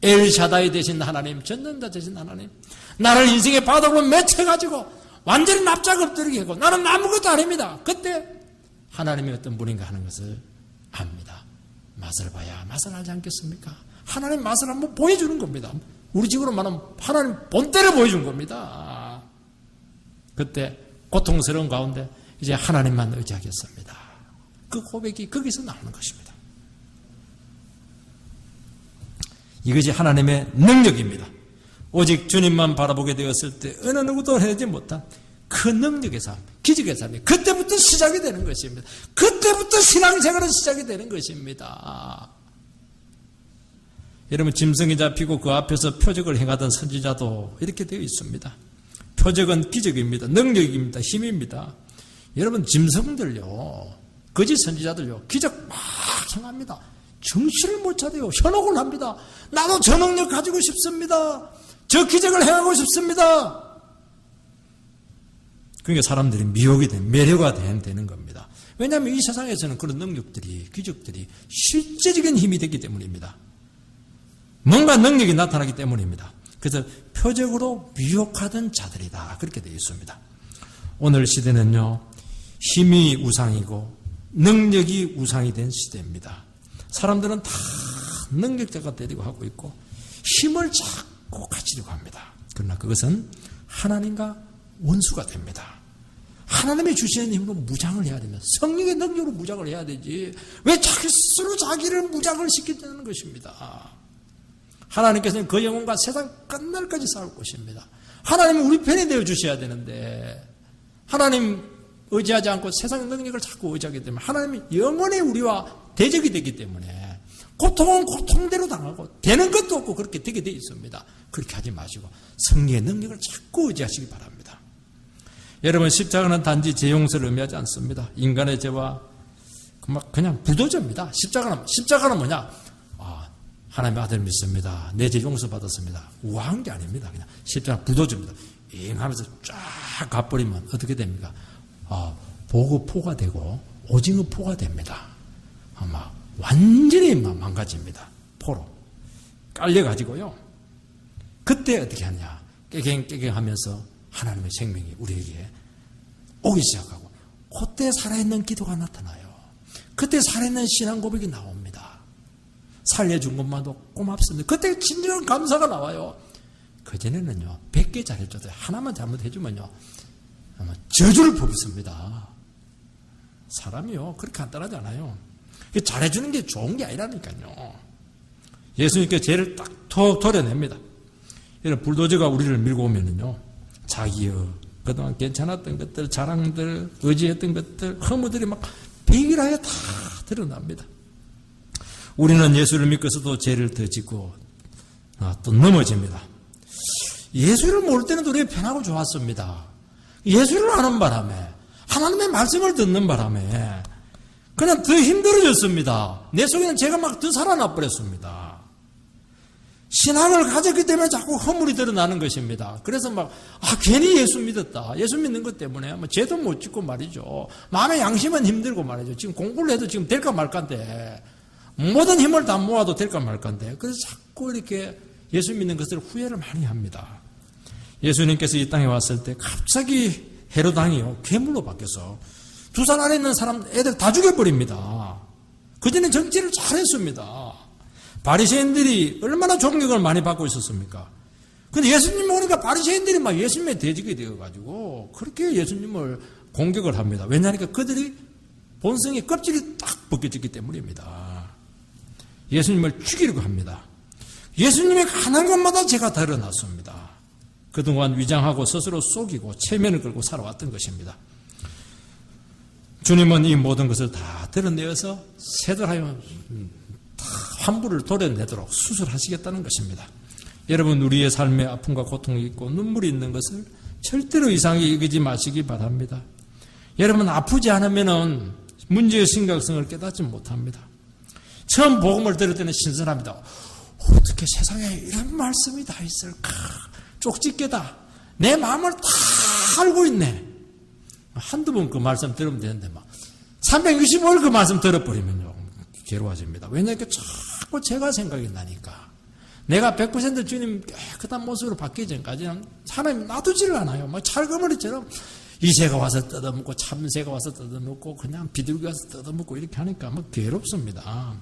엘샤다이 되신 하나님, 전능자 되신 하나님, 나를 인생의 바닥으로 맺혀가지고 완전히 납작 엎드리게 하고 나는 아무것도 아닙니다. 그때 하나님이 어떤 분인가 하는 것을 압니다. 맛을 봐야 맛을 알지 않겠습니까? 하나님 맛을 한번 보여주는 겁니다. 우리 식으로 말하면 하나님 본때를 보여준 겁니다. 그때 고통스러운 가운데 이제 하나님만 의지하겠습니다. 그 고백이 거기서 나오는 것입니다. 이것이 하나님의 능력입니다. 오직 주님만 바라보게 되었을 때 어느 누구도 해내지 못한 그 능력의 삶, 기적의 삶이 그때부터 시작이 되는 것입니다. 그때부터 신앙생활은 시작이 되는 것입니다. 여러분, 짐승이 잡히고 그 앞에서 표적을 행하던 선지자도 이렇게 되어 있습니다. 표적은 기적입니다. 능력입니다. 힘입니다. 여러분, 짐승들요, 거짓 선지자들요, 기적 막 행합니다. 정신을 못 차려요. 현혹을 합니다. 나도 저 능력 가지고 싶습니다. 저 기적을 행하고 싶습니다. 그러니까 사람들이 미혹이 되는, 매료가 되는 겁니다. 왜냐하면 이 세상에서는 그런 능력들이, 기적들이 실제적인 힘이 되기 때문입니다. 뭔가 능력이 나타나기 때문입니다. 그래서 표적으로 미혹하던 자들이다, 그렇게 되어 있습니다. 오늘 시대는요, 힘이 우상이고 능력이 우상이 된 시대입니다. 사람들은 다 능력자가 되려고 하고 있고 힘을 자꾸 가지려고 합니다. 그러나 그것은 하나님과 원수가 됩니다. 하나님이 주시는 힘으로 무장을 해야 됩니다. 성령의 능력으로 무장을 해야 되지 왜 자기 스스로 자기를 무장을 시키자는 것입니다. 하나님께서는 그 영혼과 세상 끝날까지 싸울 것입니다. 하나님은 우리 편이 되어 주셔야 되는데 하나님 의지하지 않고 세상의 능력을 자꾸 의지하기 때문에 하나님이 영원히 우리와 대적이 되기 때문에 고통은 고통대로 당하고 되는 것도 없고 그렇게 되게 되어 있습니다. 그렇게 하지 마시고 성령의 능력을 자꾸 의지하시기 바랍니다. 여러분, 십자가는 단지 죄 용서를 의미하지 않습니다. 인간의 죄와 그냥 부도저입니다. 십자가는 뭐냐? 하나님의 아들 믿습니다. 내 죄 용서받았습니다. 우아한 게 아닙니다. 그냥 십자가 부도저입니다. 잉 하면서 쫙 가버리면 어떻게 됩니까? 보고포가 되고 오징어 포가 됩니다. 아마 완전히 망가집니다. 포로 깔려가지고요. 그때 어떻게 하냐? 깨갱깨갱하면서 하나님의 생명이 우리에게 오기 시작하고 그때 살아있는 기도가 나타나요. 그때 살아있는 신앙 고백이 나옵니다. 살려준 것만도 고맙습니다. 그때 진정한 감사가 나와요. 그전에는요, 100개 잘해줘도 하나만 잘못해주면요, 아마 저주를 퍼붓습니다. 사람이요. 그렇게 간단하지 않아요. 잘해주는 게 좋은 게 아니라니까요. 예수님께 죄를 딱 도려냅니다. 이런 불도저가 우리를 밀고 오면은요, 자기요, 그동안 괜찮았던 것들, 자랑들, 의지했던 것들, 허무들이 막 백일하게 다 드러납니다. 우리는 예수를 믿고서도 죄를 더 짓고 또 넘어집니다. 예수를 모를 때는 우리가 편하고 좋았습니다. 예수를 아는 바람에, 하나님의 말씀을 듣는 바람에 그냥 더 힘들어졌습니다. 내 속에는 죄가 막 더 살아나 버렸습니다. 신앙을 가졌기 때문에 자꾸 허물이 드러나는 것입니다. 그래서 괜히 예수 믿었다. 예수 믿는 것 때문에 죄도 못 짓고 말이죠. 마음의 양심은 힘들고 말이죠. 지금 공부를 해도 지금 될까 말까인데, 모든 힘을 다 모아도 될까 말까인데, 그래서 자꾸 이렇게 예수 믿는 것을 후회를 많이 합니다. 예수님께서 이 땅에 왔을 때 갑자기 헤롯 왕이요, 괴물로 바뀌어서 2살 안에 있는 사람, 애들 다 죽여버립니다. 그전에 정치를 잘했습니다. 바리새인들이 얼마나 존경을 많이 받고 있었습니까? 근데 예수님 오니까 바리새인들이 막 예수님의 대적이 되어가지고 그렇게 예수님을 공격을 합니다. 왜냐하니까 그들이 본성의 껍질이 딱 벗겨졌기 때문입니다. 예수님을 죽이려고 합니다. 예수님이 가는 것마다 제가 드러났습니다. 그동안 위장하고 스스로 속이고 체면을 걸고 살아왔던 것입니다. 주님은 이 모든 것을 다 드러내어서 세돌하여 환부를 도려내도록 수술하시겠다는 것입니다. 여러분, 우리의 삶에 아픔과 고통이 있고 눈물이 있는 것을 절대로 이상하게 여기지 마시기 바랍니다. 여러분, 아프지 않으면 문제의 심각성을 깨닫지 못합니다. 처음 복음을 들을 때는 신선합니다. 어떻게 세상에 이런 말씀이 다 있을까? 쪽집게다. 내 마음을 다 알고 있네. 한두 번 그 말씀 들으면 되는데 365일 그 말씀 들어버리면요, 괴로워집니다. 왜냐하면 자꾸 제가 생각이 나니까. 내가 100% 주님 깨끗한 모습으로 바뀌기 전까지는 하나님 놔두지를 않아요. 찰거머리처럼 이 새가 와서 뜯어먹고 참새가 와서 뜯어먹고 그냥 비둘기 와서 뜯어먹고 이렇게 하니까 괴롭습니다.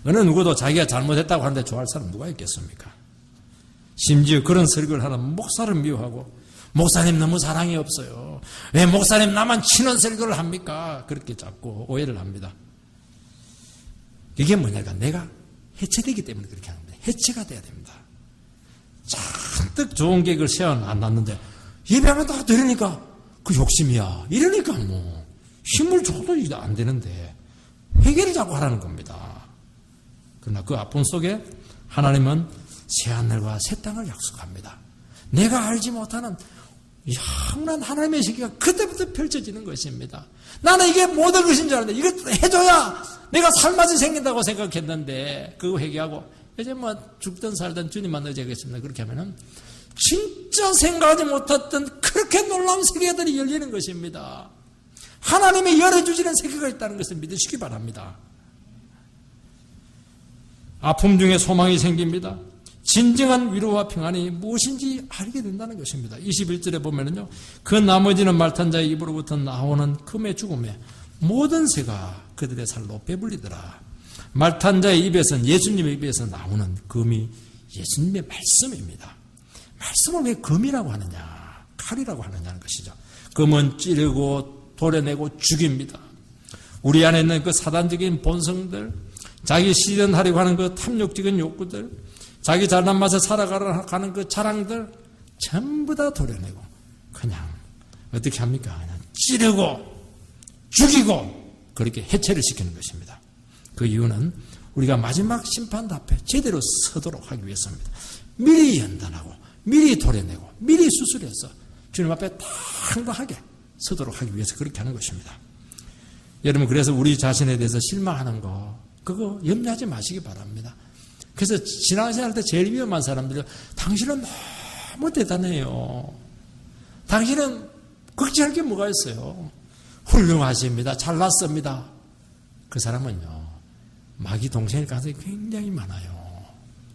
어느 누구도 자기가 잘못했다고 하는데 좋아할 사람 누가 있겠습니까? 심지어 그런 설교를 하는 목사를 미워하고, 목사님 너무 사랑이 없어요. 왜 목사님 나만 치는 설교를 합니까? 그렇게 자꾸 오해를 합니다. 이게 뭐냐니까 내가 해체되기 때문에 그렇게 하는 겁니다. 해체가 돼야 됩니다. 잔뜩 좋은 계획을 세워놨는데 예배하면 다 되려니까 그 욕심이야. 이러니까 힘을 줘도 안 되는데 회개를 자꾸 하라는 겁니다. 그러나 그 아픔 속에 하나님은 새하늘과 새 땅을 약속합니다. 내가 알지 못하는 영원한 하나님의 세계가 그때부터 펼쳐지는 것입니다. 나는 이게 모든 것인 줄 알았는데 이거 해줘야 내가 살맛이 생긴다고 생각했는데 그거 회개하고 이제 죽든 살든 주님만 의지하겠습니다. 그렇게 하면은 진짜 생각하지 못했던 그렇게 놀라운 세계들이 열리는 것입니다. 하나님이 열어주시는 세계가 있다는 것을 믿으시기 바랍니다. 아픔 중에 소망이 생깁니다. 진정한 위로와 평안이 무엇인지 알게 된다는 것입니다. 21절에 보면은요, 그 나머지는 말탄 자의 입으로부터 나오는 금의 죽음에 모든 새가 그들의 살로 배불리더라. 말탄 자의 입에서는, 예수님의 입에서 나오는 금이 예수님의 말씀입니다. 말씀을 왜 금이라고 하느냐, 칼이라고 하느냐는 것이죠. 금은 찌르고 도려내고 죽입니다. 우리 안에 있는 그 사단적인 본성들, 자기 실현하려고 하는 그 탐욕적인 욕구들, 자기 잘난 맛에 살아가는 그 자랑들 전부 다 도려내고 그냥 어떻게 합니까? 그냥 찌르고 죽이고 그렇게 해체를 시키는 것입니다. 그 이유는 우리가 마지막 심판 앞에 제대로 서도록 하기 위해서입니다. 미리 연단하고 미리 도려내고 미리 수술해서 주님 앞에 당당하게 서도록 하기 위해서 그렇게 하는 것입니다. 여러분, 그래서 우리 자신에 대해서 실망하는 거 그거 염려하지 마시기 바랍니다. 그래서 신앙생활 때 제일 위험한 사람들은 당신은 너무 대단해요. 당신은 걱정할 게 뭐가 있어요. 훌륭하십니다. 잘났습니다. 그 사람은요, 마귀 동생일 가능성이 굉장히 많아요.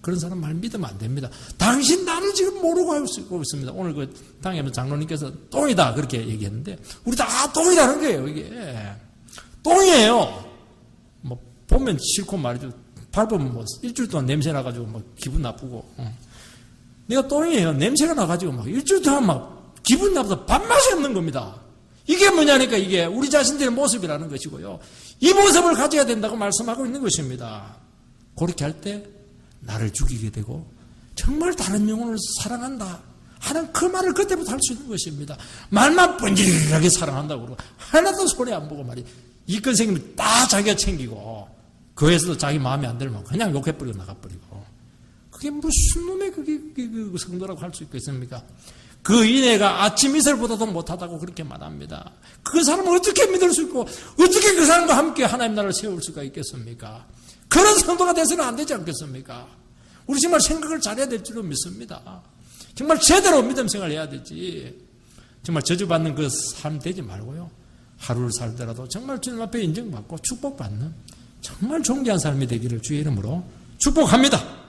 그런 사람 말 믿으면 안 됩니다. 당신 나를 지금 모르고 알고 있습니다. 오늘 그 당에 장로님께서 똥이다 그렇게 얘기했는데 우리 다 똥이라는 거예요. 이게 똥이에요. 보면 싫고 말이죠. 밟으면 일주일 동안 냄새 나가지고 기분 나쁘고, 내가 똥이에요. 냄새가 나가지고 일주일 동안 기분 나빠서 밥맛이 없는 겁니다. 이게 뭐냐니까 이게 우리 자신들의 모습이라는 것이고요. 이 모습을 가져야 된다고 말씀하고 있는 것입니다. 그렇게 할 때 나를 죽이게 되고 정말 다른 영혼을 사랑한다 하는 그 말을 그때부터 할 수 있는 것입니다. 말만 번지르르하게 사랑한다고 그러고 하나도 손해 안 보고 말이야. 이건 생기면 다 자기가 챙기고 그에서도 자기 마음에 안 들면 그냥 욕해버리고 나가버리고 그게 무슨 놈의 그게 성도라고 할 수 있겠습니까? 그 인애가 아침 이슬보다도 못하다고 그렇게 말합니다. 그 사람을 어떻게 믿을 수 있고 어떻게 그 사람과 함께 하나님 나라를 세울 수가 있겠습니까? 그런 성도가 돼서는 안 되지 않겠습니까? 우리 정말 생각을 잘해야 될 줄로 믿습니다. 정말 제대로 믿음 생활을 해야 되지. 정말 저주받는 그 삶 되지 말고요. 하루를 살더라도 정말 주님 앞에 인정받고 축복받는 정말 존귀한 삶이 되기를 주의 이름으로 축복합니다.